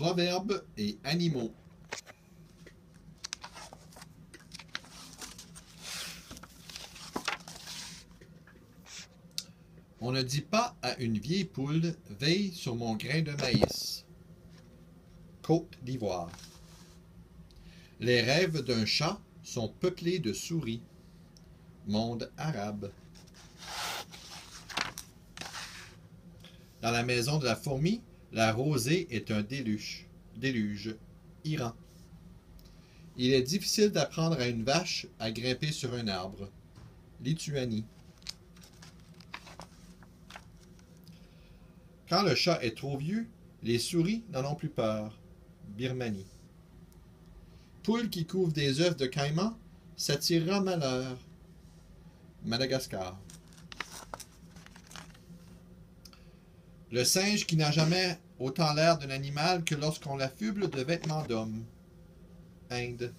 Proverbes et animaux. On ne dit pas à une vieille poule, veille sur mon grain de maïs. Côte d'Ivoire. Les rêves d'un chat sont peuplés de souris. Monde arabe. Dans la maison de la fourmi, la rosée est un déluge. Iran. Il est difficile d'apprendre à une vache à grimper sur un arbre. Lituanie. Quand le chat est trop vieux, les souris n'en ont plus peur. Birmanie. Poule qui couvre des œufs de caïman s'attirera malheur. Madagascar. Le singe qui n'a jamais autant l'air d'un animal que lorsqu'on l'affuble de vêtements d'homme. Inde.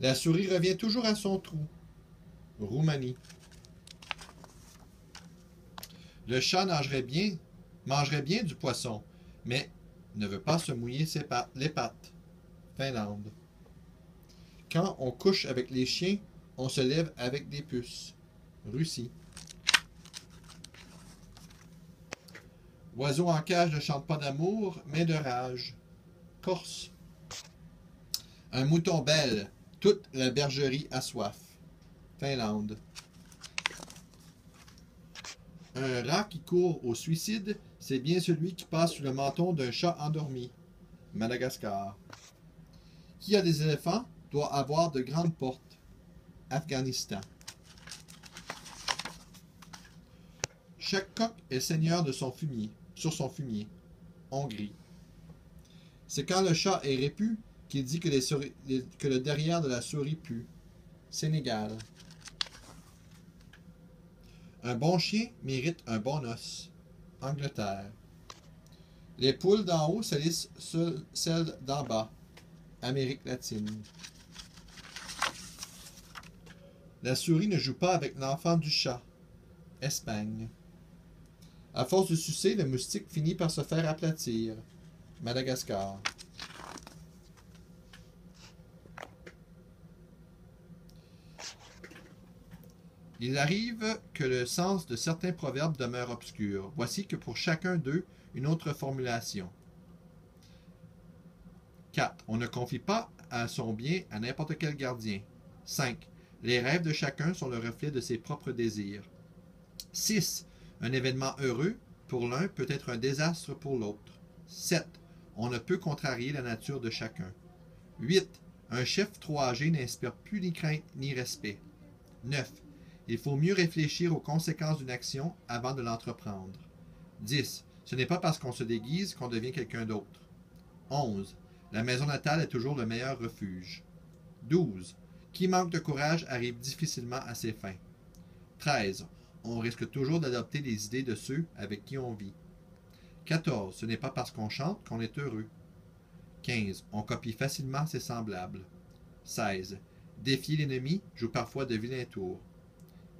La souris revient toujours à son trou. Roumanie. Le chat mangerait bien du poisson, mais ne veut pas se mouiller les pattes. Finlande. Quand on couche avec les chiens, on se lève avec des puces. Russie. Oiseau en cage ne chante pas d'amour, mais de rage. Corse. Un mouton belle, toute la bergerie a soif. Finlande. Un rat qui court au suicide, c'est bien celui qui passe sous le menton d'un chat endormi. Madagascar. Qui a des éléphants doit avoir de grandes portes. Afghanistan. Chaque coq est seigneur de son fumier, sur son fumier. Hongrie. C'est quand le chat est répu qu'il dit que le derrière de la souris pue. Sénégal. Un bon chien mérite un bon os. Angleterre. Les poules d'en haut salissent celles d'en bas. Amérique latine. La souris ne joue pas avec l'enfant du chat. Espagne. À force de sucer, le moustique finit par se faire aplatir. Madagascar. Il arrive que le sens de certains proverbes demeure obscur. Voici que pour chacun d'eux, une autre formulation. 4. On ne confie pas à son bien à n'importe quel gardien. 5. Les rêves de chacun sont le reflet de ses propres désirs. 6. Un événement heureux pour l'un peut être un désastre pour l'autre. 7. On ne peut contrarier la nature de chacun. 8. Un chef trop âgé n'inspire plus ni crainte ni respect. 9. Il faut mieux réfléchir aux conséquences d'une action avant de l'entreprendre. 10. Ce n'est pas parce qu'on se déguise qu'on devient quelqu'un d'autre. 11. La maison natale est toujours le meilleur refuge. 12. Qui manque de courage arrive difficilement à ses fins. 13. On risque toujours d'adopter les idées de ceux avec qui on vit. 14. Ce n'est pas parce qu'on chante qu'on est heureux. 15. On copie facilement ses semblables. 16. Défier l'ennemi joue parfois de vilains tours.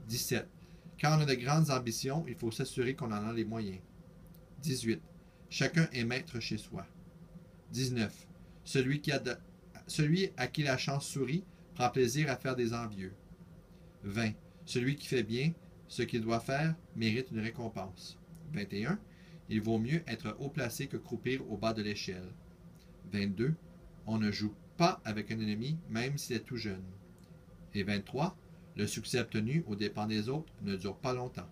17. Quand on a de grandes ambitions, il faut s'assurer qu'on en a les moyens. 18. Chacun est maître chez soi. 19. Celui à qui la chance sourit prend plaisir à faire des envieux. 20. Celui qui fait bien ce qu'il doit faire mérite une récompense. 21. Il vaut mieux être haut placé que croupir au bas de l'échelle. 22. On ne joue pas avec un ennemi même s'il est tout jeune. Et 23. Le succès obtenu aux dépens des autres ne dure pas longtemps.